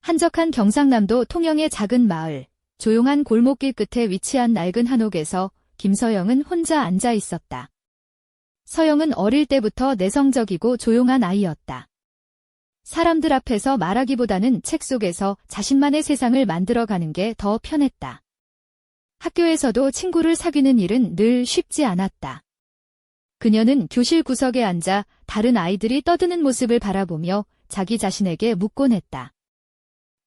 한적한 경상남도 통영의 작은 마을, 조용한 골목길 끝에 위치한 낡은 한옥에서 김서영은 혼자 앉아 있었다. 서영은 어릴 때부터 내성적이고 조용한 아이였다. 사람들 앞에서 말하기보다는 책 속에서 자신만의 세상을 만들어가는 게 더 편했다. 학교에서도 친구를 사귀는 일은 늘 쉽지 않았다. 그녀는 교실 구석에 앉아 다른 아이들이 떠드는 모습을 바라보며 자기 자신에게 묻곤 했다.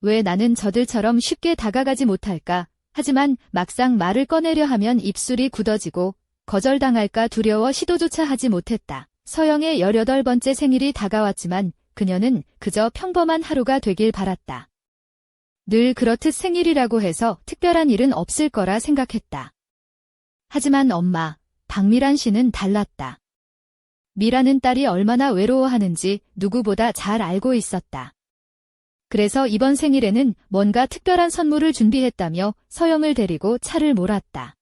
왜 나는 저들처럼 쉽게 다가가지 못할까? 하지만 막상 말을 꺼내려 하면 입술이 굳어지고 거절당할까 두려워 시도조차 하지 못했다. 서영의 18번째 생일이 다가왔지만 그녀는 그저 평범한 하루가 되길 바랐다. 늘 그렇듯 생일이라고 해서 특별한 일은 없을 거라 생각했다. 하지만 엄마, 박미란 씨는 달랐다. 미라는 딸이 얼마나 외로워하는지 누구보다 잘 알고 있었다. 그래서 이번 생일에는 뭔가 특별한 선물을 준비했다며 서영을 데리고 차를 몰았다.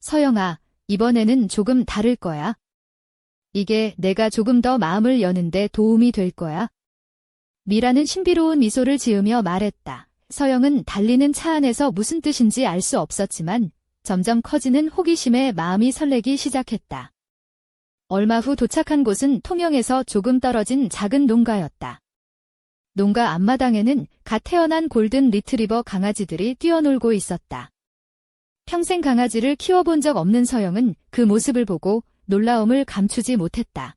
서영아, 이번에는 조금 다를 거야. 이게 내가 조금 더 마음을 여는데 도움이 될 거야. 미라는 신비로운 미소를 지으며 말했다. 서영은 달리는 차 안에서 무슨 뜻인지 알 수 없었지만 점점 커지는 호기심에 마음이 설레기 시작했다. 얼마 후 도착한 곳은 통영에서 조금 떨어진 작은 농가였다. 농가 앞마당에는 갓 태어난 골든 리트리버 강아지들이 뛰어놀고 있었다. 평생 강아지를 키워본 적 없는 서영은 그 모습을 보고 놀라움을 감추지 못했다.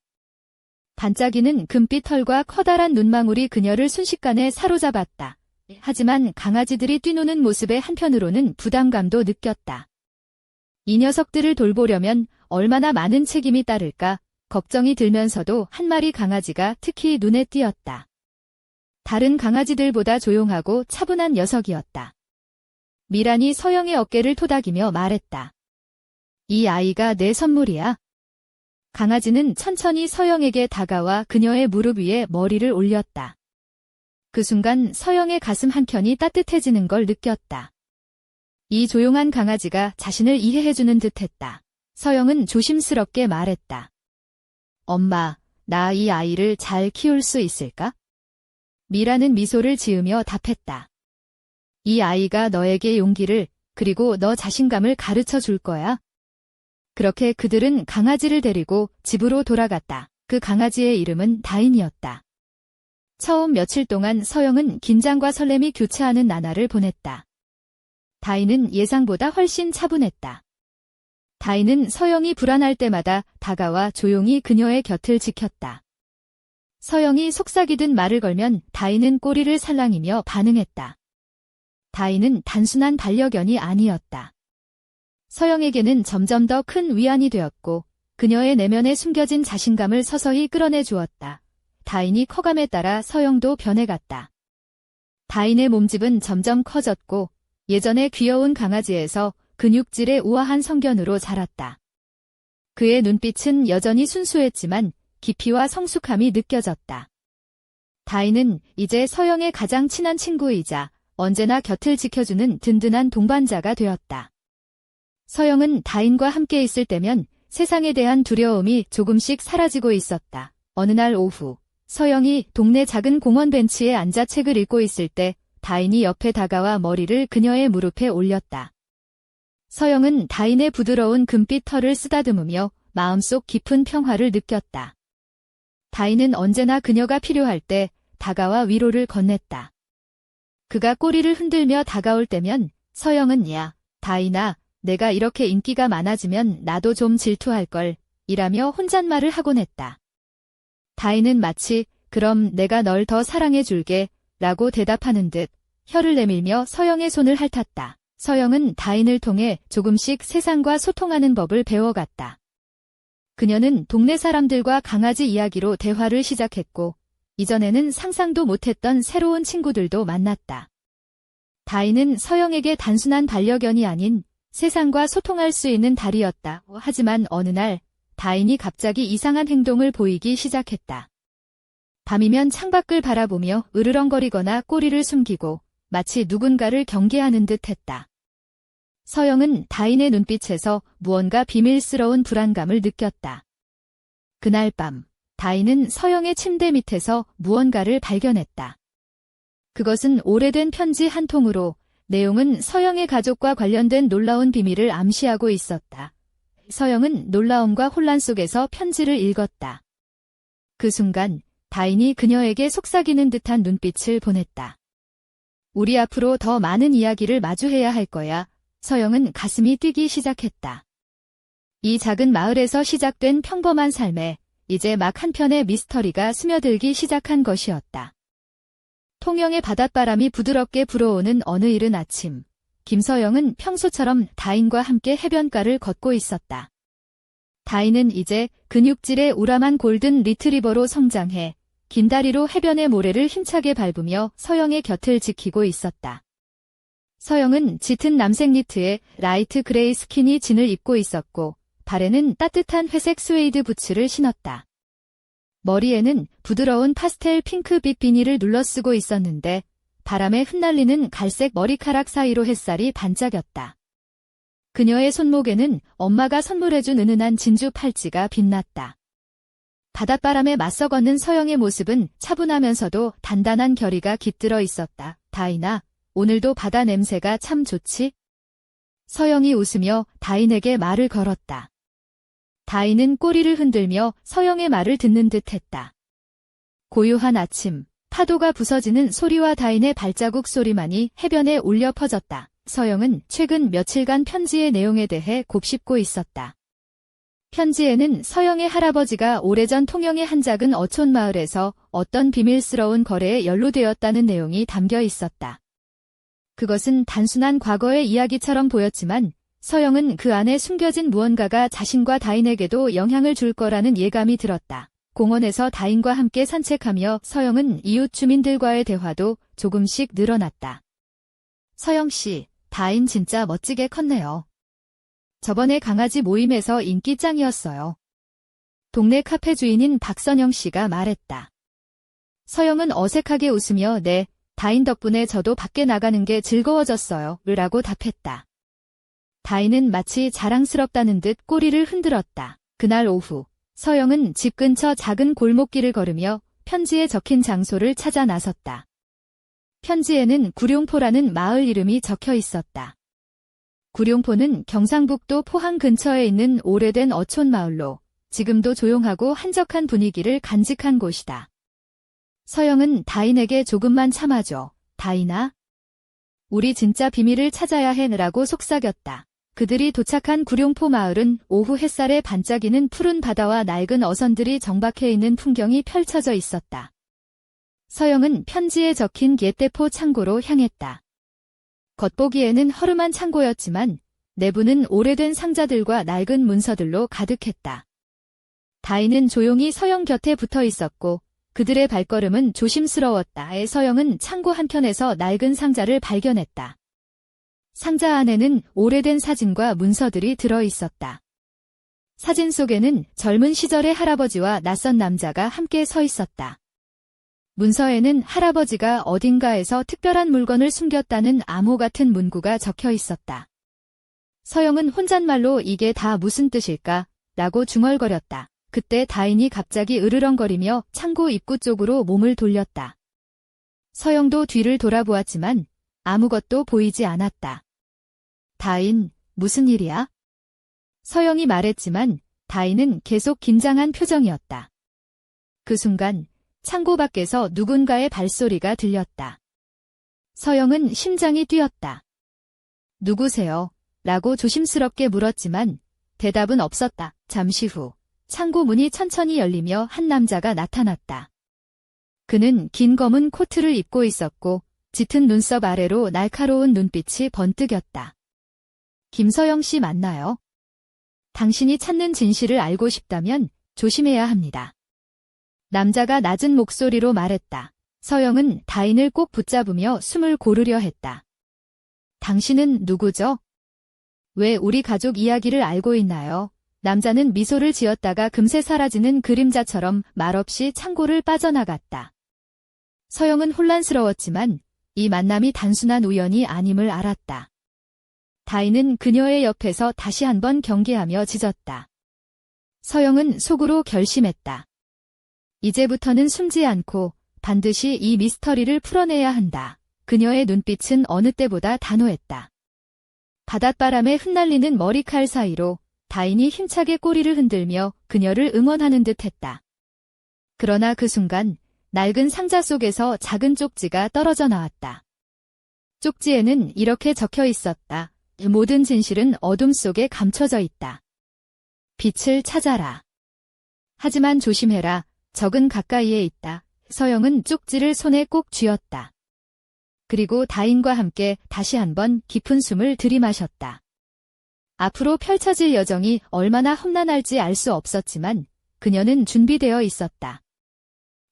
반짝이는 금빛 털과 커다란 눈망울이 그녀를 순식간에 사로잡았다. 하지만 강아지들이 뛰노는 모습에 한편으로는 부담감도 느꼈다. 이 녀석들을 돌보려면 얼마나 많은 책임이 따를까 걱정이 들면서도 한 마리 강아지가 특히 눈에 띄었다. 다른 강아지들보다 조용하고 차분한 녀석이었다. 미란이 서영의 어깨를 토닥이며 말했다. 이 아이가 내 선물이야. 강아지는 천천히 서영에게 다가와 그녀의 무릎 위에 머리를 올렸다. 그 순간 서영의 가슴 한켠이 따뜻해지는 걸 느꼈다. 이 조용한 강아지가 자신을 이해해주는 듯했다. 서영은 조심스럽게 말했다. 엄마, 나 이 아이를 잘 키울 수 있을까? 미라는 미소를 지으며 답했다. 이 아이가 너에게 용기를 그리고 너 자신감을 가르쳐 줄 거야. 그렇게 그들은 강아지를 데리고 집으로 돌아갔다. 그 강아지의 이름은 다인이었다. 처음 며칠 동안 서영은 긴장과 설렘이 교차하는 나날을 보냈다. 다인은 예상보다 훨씬 차분했다. 다인은 서영이 불안할 때마다 다가와 조용히 그녀의 곁을 지켰다. 서영이 속삭이듯 말을 걸면 다인은 꼬리를 살랑이며 반응했다. 다인은 단순한 반려견이 아니었다. 서영에게는 점점 더 큰 위안이 되었고 그녀의 내면에 숨겨진 자신감을 서서히 끌어내 주었다. 다인이 커감에 따라 서영도 변해갔다. 다인의 몸집은 점점 커졌고 예전에 귀여운 강아지에서 근육질의 우아한 성견으로 자랐다. 그의 눈빛은 여전히 순수했지만 깊이와 성숙함이 느껴졌다. 다인은 이제 서영의 가장 친한 친구이자 언제나 곁을 지켜주는 든든한 동반자가 되었다. 서영은 다인과 함께 있을 때면 세상에 대한 두려움이 조금씩 사라지고 있었다. 어느 날 오후, 서영이 동네 작은 공원 벤치에 앉아 책을 읽고 있을 때 다인이 옆에 다가와 머리를 그녀의 무릎에 올렸다. 서영은 다인의 부드러운 금빛 털을 쓰다듬으며 마음속 깊은 평화를 느꼈다. 다인은 언제나 그녀가 필요할 때 다가와 위로를 건넸다. 그가 꼬리를 흔들며 다가올 때면 서영은 야, 다인아, 내가 이렇게 인기가 많아지면 나도 좀 질투할걸, 이라며 혼잣말을 하곤 했다. 다인은 마치 그럼 내가 널 더 사랑해줄게, 라고 대답하는 듯 혀를 내밀며 서영의 손을 핥았다. 서영은 다인을 통해 조금씩 세상과 소통하는 법을 배워갔다. 그녀는 동네 사람들과 강아지 이야기로 대화를 시작했고 이전에는 상상도 못했던 새로운 친구들도 만났다. 다인은 서영에게 단순한 반려견이 아닌 세상과 소통할 수 있는 달이었다. 하지만 어느 날 다인이 갑자기 이상한 행동을 보이기 시작했다. 밤이면 창밖을 바라보며 으르렁거리거나 꼬리를 숨기고 마치 누군가를 경계하는 듯 했다. 서영은 다인의 눈빛에서 무언가 비밀스러운 불안감을 느꼈다. 그날 밤, 다인은 서영의 침대 밑에서 무언가를 발견했다. 그것은 오래된 편지 한 통으로 내용은 서영의 가족과 관련된 놀라운 비밀을 암시하고 있었다. 서영은 놀라움과 혼란 속에서 편지를 읽었다. 그 순간 다인이 그녀에게 속삭이는 듯한 눈빛을 보냈다. 우리 앞으로 더 많은 이야기를 마주해야 할 거야. 서영은 가슴이 뛰기 시작했다. 이 작은 마을에서 시작된 평범한 삶에 이제 막 한편의 미스터리가 스며들기 시작한 것이었다. 통영의 바닷바람이 부드럽게 불어오는 어느 이른 아침, 김서영은 평소처럼 다인과 함께 해변가를 걷고 있었다. 다인은 이제 근육질의 우람한 골든 리트리버로 성장해 긴 다리로 해변의 모래를 힘차게 밟으며 서영의 곁을 지키고 있었다. 서영은 짙은 남색 니트에 라이트 그레이 스키니 진을 입고 있었고 발에는 따뜻한 회색 스웨이드 부츠를 신었다. 머리에는 부드러운 파스텔 핑크빛 비니를 눌러쓰고 있었는데 바람에 흩날리는 갈색 머리카락 사이로 햇살이 반짝였다. 그녀의 손목에는 엄마가 선물해준 은은한 진주 팔찌가 빛났다. 바닷바람에 맞서 걷는 서영의 모습은 차분하면서도 단단한 결의가 깃들어 있었다. 다인아, 오늘도 바다 냄새가 참 좋지? 서영이 웃으며 다인에게 말을 걸었다. 다인은 꼬리를 흔들며 서영의 말을 듣는 듯 했다. 고요한 아침, 파도가 부서지는 소리와 다인의 발자국 소리만이 해변에 울려 퍼졌다. 서영은 최근 며칠간 편지의 내용에 대해 곱씹고 있었다. 편지에는 서영의 할아버지가 오래전 통영의 한 작은 어촌 마을에서 어떤 비밀스러운 거래에 연루되었다는 내용이 담겨 있었다. 그것은 단순한 과거의 이야기처럼 보였지만 서영은 그 안에 숨겨진 무언가가 자신과 다인에게도 영향을 줄 거라는 예감이 들었다. 공원에서 다인과 함께 산책하며 서영은 이웃 주민들과의 대화도 조금씩 늘어났다. 서영 씨, 다인 진짜 멋지게 컸네요. 저번에 강아지 모임에서 인기 짱이었어요. 동네 카페 주인인 박선영 씨가 말했다. 서영은 어색하게 웃으며 네, 다인 덕분에 저도 밖에 나가는 게 즐거워졌어요. 라고 답했다. 다인은 마치 자랑스럽다는 듯 꼬리를 흔들었다. 그날 오후, 서영은 집 근처 작은 골목길을 걸으며 편지에 적힌 장소를 찾아 나섰다. 편지에는 구룡포라는 마을 이름이 적혀 있었다. 구룡포는 경상북도 포항 근처에 있는 오래된 어촌 마을로 지금도 조용하고 한적한 분위기를 간직한 곳이다. 서영은 다인에게 조금만 참아줘. 다인아. 우리 진짜 비밀을 찾아야 해라고 속삭였다. 그들이 도착한 구룡포 마을은 오후 햇살에 반짝이는 푸른 바다와 낡은 어선들이 정박해 있는 풍경이 펼쳐져 있었다. 서영은 편지에 적힌 옛대포 창고로 향했다. 겉보기에는 허름한 창고였지만 내부는 오래된 상자들과 낡은 문서들로 가득했다. 다인은 조용히 서영 곁에 붙어 있었고 그들의 발걸음은 조심스러웠다. 서영은 창고 한켠에서 낡은 상자를 발견했다. 상자 안에는 오래된 사진과 문서들이 들어 있었다. 사진 속에는 젊은 시절의 할아버지와 낯선 남자가 함께 서 있었다. 문서에는 할아버지가 어딘가에서 특별한 물건을 숨겼다는 암호 같은 문구가 적혀 있었다. 서영은 혼잣말로 이게 다 무슨 뜻일까? 라고 중얼거렸다. 그때 다인이 갑자기 으르렁거리며 창고 입구 쪽으로 몸을 돌렸다. 서영도 뒤를 돌아보았지만 아무것도 보이지 않았다. 다인, 무슨 일이야? 서영이 말했지만 다인은 계속 긴장한 표정이었다. 그 순간 창고 밖에서 누군가의 발소리가 들렸다. 서영은 심장이 뛰었다. 누구세요? 라고 조심스럽게 물었지만 대답은 없었다. 잠시 후 창고 문이 천천히 열리며 한 남자가 나타났다. 그는 긴 검은 코트를 입고 있었고 짙은 눈썹 아래로 날카로운 눈빛이 번뜩였다. 김서영 씨 맞나요? 당신이 찾는 진실을 알고 싶다면 조심해야 합니다. 남자가 낮은 목소리로 말했다. 서영은 다인을 꼭 붙잡으며 숨을 고르려 했다. 당신은 누구죠? 왜 우리 가족 이야기를 알고 있나요? 남자는 미소를 지었다가 금세 사라지는 그림자처럼 말없이 창고를 빠져나갔다. 서영은 혼란스러웠지만 이 만남이 단순한 우연이 아님을 알았다. 다인은 그녀의 옆에서 다시 한번 경계하며 짖었다. 서영은 속으로 결심했다. 이제부터는 숨지 않고 반드시 이 미스터리를 풀어내야 한다. 그녀의 눈빛은 어느 때보다 단호했다. 바닷바람에 흩날리는 머리칼 사이로 다인이 힘차게 꼬리를 흔들며 그녀를 응원하는 듯 했다. 그러나 그 순간 낡은 상자 속에서 작은 쪽지가 떨어져 나왔다. 쪽지에는 이렇게 적혀 있었다. 모든 진실은 어둠 속에 감춰져 있다. 빛을 찾아라. 하지만 조심해라. 적은 가까이에 있다. 서영은 쪽지를 손에 꼭 쥐었다. 그리고 다인과 함께 다시 한번 깊은 숨을 들이마셨다. 앞으로 펼쳐질 여정이 얼마나 험난할지 알 수 없었지만 그녀는 준비되어 있었다.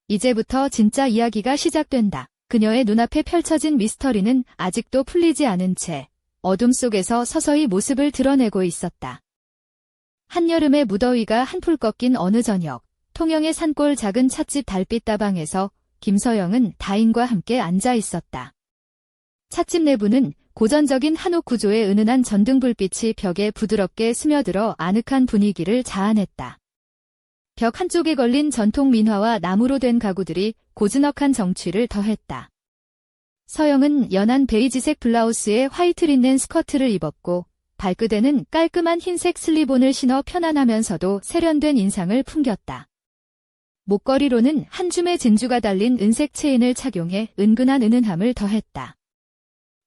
이제부터 진짜 이야기가 시작된다. 그녀의 눈앞에 펼쳐진 미스터리는 아직도 풀리지 않은 채 어둠 속에서 서서히 모습을 드러내고 있었다. 한여름의 무더위가 한풀 꺾인 어느 저녁, 통영의 산골 작은 찻집 달빛 다방에서 김서영은 다인과 함께 앉아 있었다. 찻집 내부는 고전적인 한옥 구조의 은은한 전등불빛이 벽에 부드럽게 스며들어 아늑한 분위기를 자아냈다. 벽 한쪽에 걸린 전통 민화와 나무로 된 가구들이 고즈넉한 정취를 더했다. 서영은 연한 베이지색 블라우스에 화이트 린넨 스커트를 입었고 발끝에는 깔끔한 흰색 슬리본을 신어 편안하면서도 세련된 인상을 풍겼다. 목걸이로는 한 줌의 진주가 달린 은색 체인을 착용해 은근한 은은함을 더했다.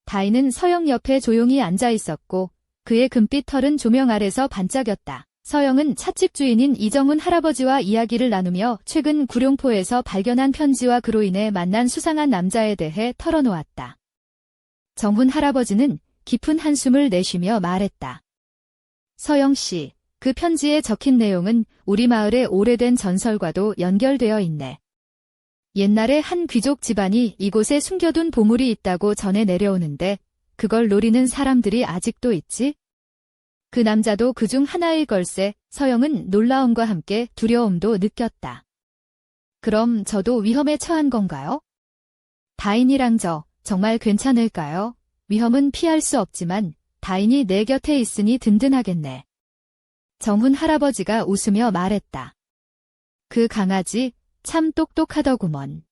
다인은 서영 옆에 조용히 앉아 있었고 그의 금빛 털은 조명 아래서 반짝였다. 서영은 찻집 주인인 이정훈 할아버지와 이야기를 나누며 최근 구룡포에서 발견한 편지와 그로 인해 만난 수상한 남자에 대해 털어놓았다. 정훈 할아버지는 깊은 한숨을 내쉬며 말했다. 서영 씨, 그 편지에 적힌 내용은 우리 마을의 오래된 전설과도 연결되어 있네. 옛날에 한 귀족 집안이 이곳에 숨겨둔 보물이 있다고 전해 내려오는데 그걸 노리는 사람들이 아직도 있지? 그 남자도 그중 하나일 걸세. 서영은 놀라움과 함께 두려움도 느꼈다. 그럼 저도 위험에 처한 건가요? 다인이랑 저 정말 괜찮을까요? 위험은 피할 수 없지만 다인이 내 곁에 있으니 든든하겠네. 정훈 할아버지가 웃으며 말했다. 그 강아지 참 똑똑하더구먼.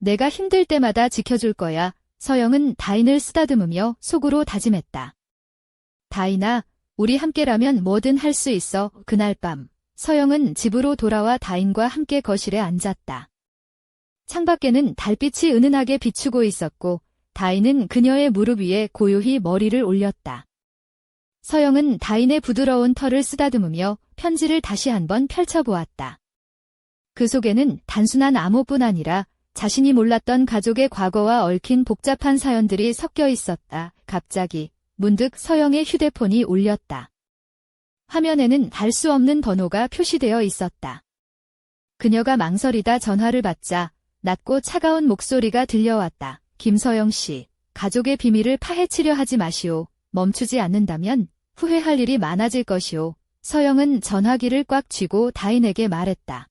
내가 힘들 때마다 지켜줄 거야. 서영은 다인을 쓰다듬으며 속으로 다짐했다. 다인아, 우리 함께라면 뭐든 할 수 있어. 그날 밤, 서영은 집으로 돌아와 다인과 함께 거실에 앉았다. 창밖에는 달빛이 은은하게 비추고 있었고 다인은 그녀의 무릎 위에 고요히 머리를 올렸다. 서영은 다인의 부드러운 털을 쓰다듬으며 편지를 다시 한번 펼쳐보았다. 그 속에는 단순한 암호뿐 아니라 자신이 몰랐던 가족의 과거와 얽힌 복잡한 사연들이 섞여 있었다. 갑자기 문득 서영의 휴대폰이 울렸다. 화면에는 알 수 없는 번호가 표시되어 있었다. 그녀가 망설이다 전화를 받자 낮고 차가운 목소리가 들려왔다. 김서영 씨, 가족의 비밀을 파헤치려 하지 마시오. 멈추지 않는다면 후회할 일이 많아질 것이오. 서영은 전화기를 꽉 쥐고 다인에게 말했다.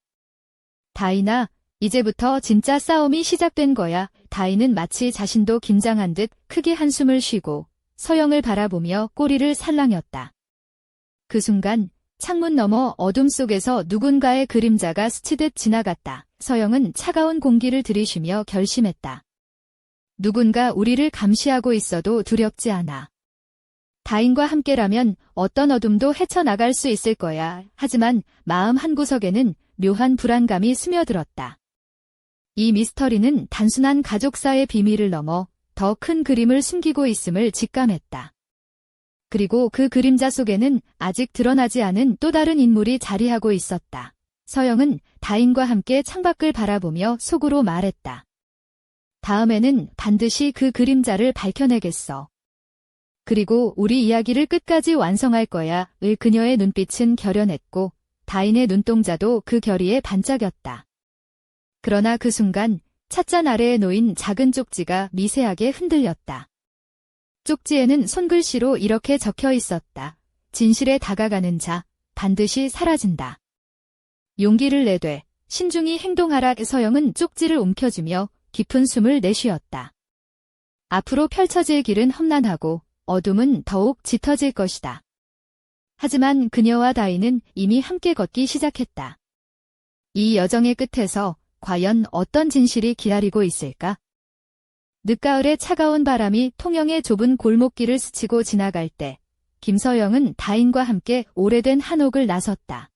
다인아, 이제부터 진짜 싸움이 시작된 거야. 다인은 마치 자신도 긴장한 듯 크게 한숨을 쉬고 서영을 바라보며 꼬리를 살랑였다. 그 순간 창문 너머 어둠 속에서 누군가의 그림자가 스치듯 지나갔다. 서영은 차가운 공기를 들이쉬며 결심했다. 누군가 우리를 감시하고 있어도 두렵지 않아. 다인과 함께라면 어떤 어둠도 헤쳐나갈 수 있을 거야. 하지만 마음 한구석에는 묘한 불안감이 스며들었다. 이 미스터리는 단순한 가족사의 비밀을 넘어 더 큰 그림을 숨기고 있음을 직감했다. 그리고 그 그림자 속에는 아직 드러나지 않은 또 다른 인물이 자리하고 있었다. 서영은 다인과 함께 창밖을 바라보며 속으로 말했다. 다음에는 반드시 그 그림자를 밝혀내겠어. 그리고 우리 이야기를 끝까지 완성할 거야. 그녀의 눈빛은 결연했고 다인의 눈동자도 그 결의에 반짝였다. 그러나 그 순간 찻잔 아래에 놓인 작은 쪽지가 미세하게 흔들렸다. 쪽지에는 손글씨로 이렇게 적혀 있었다. 진실에 다가가는 자, 반드시 사라진다. 용기를 내되 신중히 행동하라. 서영은 쪽지를 움켜쥐며 깊은 숨을 내쉬었다. 앞으로 펼쳐질 길은 험난하고 어둠은 더욱 짙어질 것이다. 하지만 그녀와 다인은 이미 함께 걷기 시작했다. 이 여정의 끝에서 과연 어떤 진실이 기다리고 있을까? 늦가을의 차가운 바람이 통영의 좁은 골목길을 스치고 지나갈 때 김서영은 다인과 함께 오래된 한옥을 나섰다.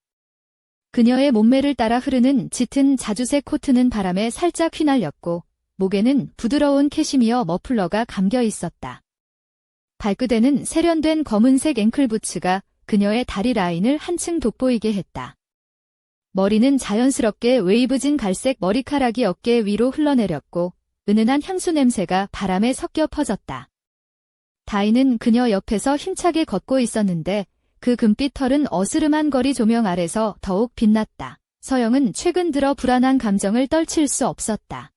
그녀의 몸매를 따라 흐르는 짙은 자주색 코트는 바람에 살짝 휘날렸고 목에는 부드러운 캐시미어 머플러가 감겨 있었다. 발끝에는 세련된 검은색 앵클부츠가 그녀의 다리 라인을 한층 돋보이게 했다. 머리는 자연스럽게 웨이브진 갈색 머리카락이 어깨 위로 흘러내렸고 은은한 향수 냄새가 바람에 섞여 퍼졌다. 다인은 그녀 옆에서 힘차게 걷고 있었는데 그 금빛 털은 어스름한 거리 조명 아래서 더욱 빛났다. 서영은 최근 들어 불안한 감정을 떨칠 수 없었다.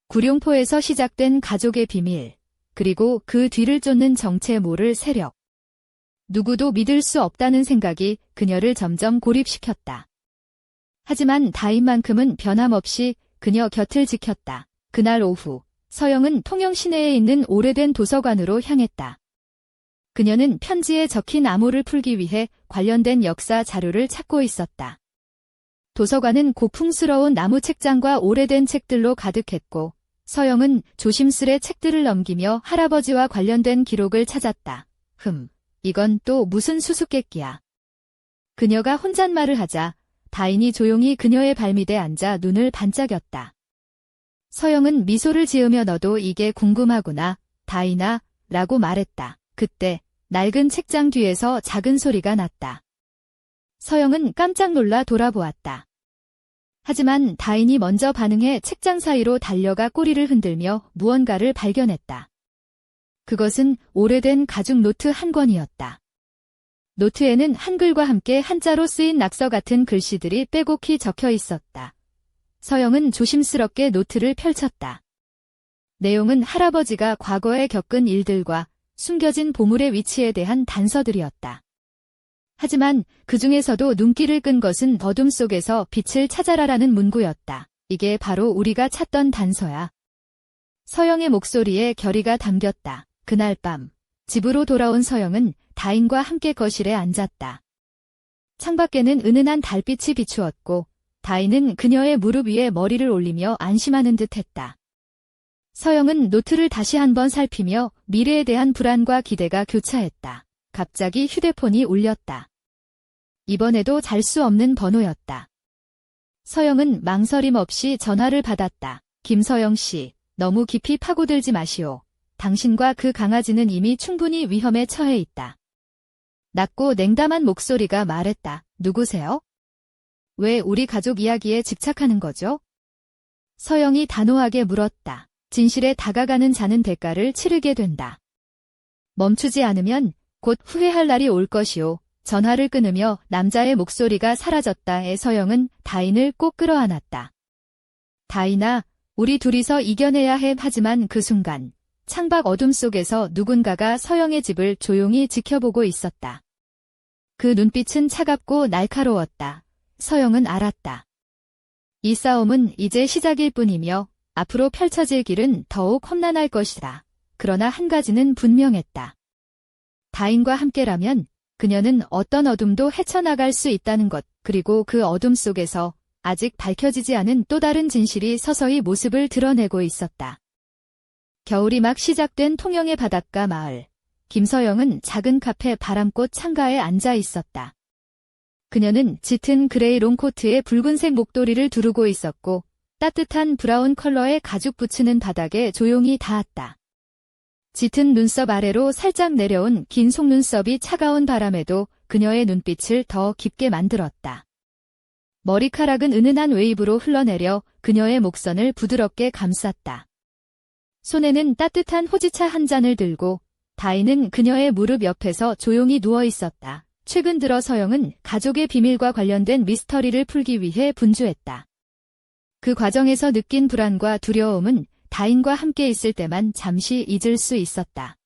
구룡포에서 시작된 가족의 비밀, 그리고 그 뒤를 쫓는 정체 모를 세력. 누구도 믿을 수 없다는 생각이 그녀를 점점 고립시켰다. 하지만 다인만큼은 변함없이 그녀 곁을 지켰다. 그날 오후, 서영은 통영 시내에 있는 오래된 도서관으로 향했다. 그녀는 편지에 적힌 암호를 풀기 위해 관련된 역사 자료를 찾고 있었다. 도서관은 고풍스러운 나무 책장과 오래된 책들로 가득했고 서영은 조심스레 책들을 넘기며 할아버지와 관련된 기록을 찾았다. 이건 또 무슨 수수께끼야. 그녀가 혼잣말을 하자 다인이 조용히 그녀의 발밑에 앉아 눈을 반짝였다. 서영은 미소를 지으며 너도 이게 궁금하구나, 다인아, 라고 말했다. 그때 낡은 책장 뒤에서 작은 소리가 났다. 서영은 깜짝 놀라 돌아보았다. 하지만 다인이 먼저 반응해 책장 사이로 달려가 꼬리를 흔들며 무언가를 발견했다. 그것은 오래된 가죽 노트 한 권이었다. 노트에는 한글과 함께 한자로 쓰인 낙서 같은 글씨들이 빼곡히 적혀 있었다. 서영은 조심스럽게 노트를 펼쳤다. 내용은 할아버지가 과거에 겪은 일들과 숨겨진 보물의 위치에 대한 단서들이었다. 하지만 그 중에서도 눈길을 끈 것은 어둠 속에서 빛을 찾아라라는 문구였다. 이게 바로 우리가 찾던 단서야. 서영의 목소리에 결의가 담겼다. 그날 밤, 집으로 돌아온 서영은 다인과 함께 거실에 앉았다. 창밖에는 은은한 달빛이 비추었고 다인은 그녀의 무릎 위에 머리를 올리며 안심하는 듯했다. 서영은 노트를 다시 한번 살피며 미래에 대한 불안과 기대가 교차했다. 갑자기 휴대폰이 울렸다. 이번에도 잘 수 없는 번호였다. 서영은 망설임 없이 전화를 받았다. 김서영 씨, 너무 깊이 파고들지 마시오. 당신과 그 강아지는 이미 충분히 위험에 처해 있다. 낮고 냉담한 목소리가 말했다. 누구세요? 왜 우리 가족 이야기에 집착하는 거죠? 서영이 단호하게 물었다. 진실에 다가가는 자는 대가를 치르게 된다. 멈추지 않으면 곧 후회할 날이 올 것이오. 전화를 끊으며 남자의 목소리가 사라졌다에 서영은 다인을 꼭 끌어안았다. 다인아, 우리 둘이서 이겨내야 해. 하지만 그 순간 창밖 어둠 속에서 누군가가 서영의 집을 조용히 지켜보고 있었다. 그 눈빛은 차갑고 날카로웠다. 서영은 알았다. 이 싸움은 이제 시작일 뿐이며 앞으로 펼쳐질 길은 더욱 험난할 것이다. 그러나 한 가지는 분명했다. 다인과 함께라면 그녀는 어떤 어둠도 헤쳐나갈 수 있다는 것, 그리고 그 어둠 속에서 아직 밝혀지지 않은 또 다른 진실이 서서히 모습을 드러내고 있었다. 겨울이 막 시작된 통영의 바닷가 마을. 김서영은 작은 카페 바람꽃 창가에 앉아 있었다. 그녀는 짙은 그레이 롱코트에 붉은색 목도리를 두르고 있었고 따뜻한 브라운 컬러의 가죽 부츠는 바닥에 조용히 닿았다. 짙은 눈썹 아래로 살짝 내려온 긴 속눈썹이 차가운 바람에도 그녀의 눈빛을 더 깊게 만들었다. 머리카락은 은은한 웨이브로 흘러내려 그녀의 목선을 부드럽게 감쌌다. 손에는 따뜻한 호지차 한 잔을 들고 다인은 그녀의 무릎 옆에서 조용히 누워 있었다. 최근 들어 서영은 가족의 비밀과 관련된 미스터리를 풀기 위해 분주했다. 그 과정에서 느낀 불안과 두려움은 다인과 함께 있을 때만 잠시 잊을 수 있었다.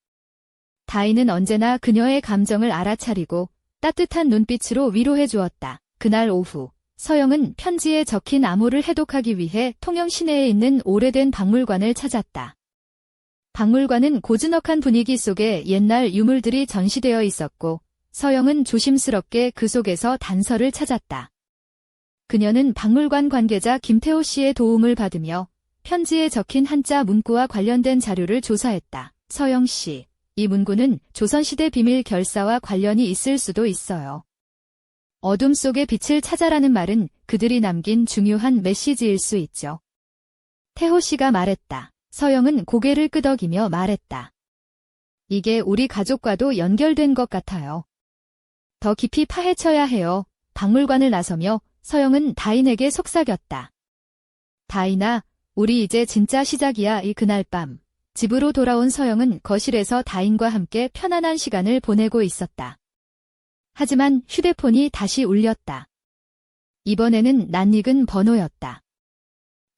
다인은 언제나 그녀의 감정을 알아차리고 따뜻한 눈빛으로 위로해 주었다. 그날 오후, 서영은 편지에 적힌 암호를 해독하기 위해 통영 시내에 있는 오래된 박물관을 찾았다. 박물관은 고즈넉한 분위기 속에 옛날 유물들이 전시되어 있었고 서영은 조심스럽게 그 속에서 단서를 찾았다. 그녀는 박물관 관계자 김태호 씨의 도움을 받으며 편지에 적힌 한자 문구와 관련된 자료를 조사했다. 서영 씨, 이 문구는 조선시대 비밀 결사와 관련이 있을 수도 있어요. 어둠 속의 빛을 찾아라는 말은 그들이 남긴 중요한 메시지일 수 있죠. 태호 씨가 말했다. 서영은 고개를 끄덕이며 말했다. 이게 우리 가족과도 연결된 것 같아요. 더 깊이 파헤쳐야 해요. 박물관을 나서며 서영은 다인에게 속삭였다. 다인아, 우리 이제 진짜 시작이야. 이 그날 밤. 집으로 돌아온 서영은 거실에서 다인과 함께 편안한 시간을 보내고 있었다. 하지만 휴대폰이 다시 울렸다. 이번에는 낯익은 번호였다.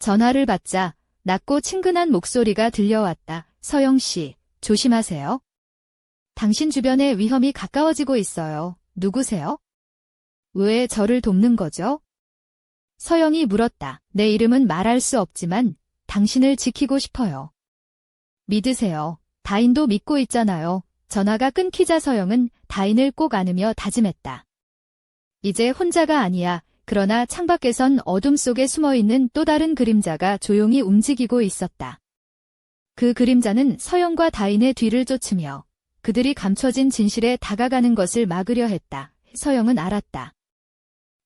전화를 받자 낮고 친근한 목소리가 들려왔다. 서영 씨, 조심하세요. 당신 주변에 위험이 가까워지고 있어요. 누구세요? 왜 저를 돕는 거죠? 서영이 물었다. 내 이름은 말할 수 없지만 당신을 지키고 싶어요. 믿으세요. 다인도 믿고 있잖아요. 전화가 끊기자 서영은 다인을 꼭 안으며 다짐했다. 이제 혼자가 아니야. 그러나 창밖에선 어둠 속에 숨어있는 또 다른 그림자가 조용히 움직이고 있었다. 그 그림자는 서영과 다인의 뒤를 쫓으며 그들이 감춰진 진실에 다가가는 것을 막으려 했다. 서영은 알았다.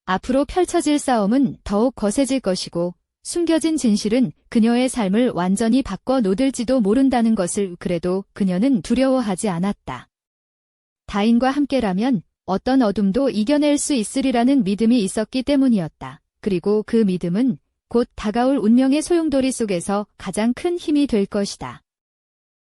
앞으로 펼쳐질 싸움은 더욱 거세질 것이고 숨겨진 진실은 그녀의 삶을 완전히 바꿔 놓을지도 모른다는 것을. 그래도 그녀는 두려워하지 않았다. 다인과 함께라면 어떤 어둠도 이겨낼 수 있으리라는 믿음이 있었기 때문이었다. 그리고 그 믿음은 곧 다가올 운명의 소용돌이 속에서 가장 큰 힘이 될 것이다.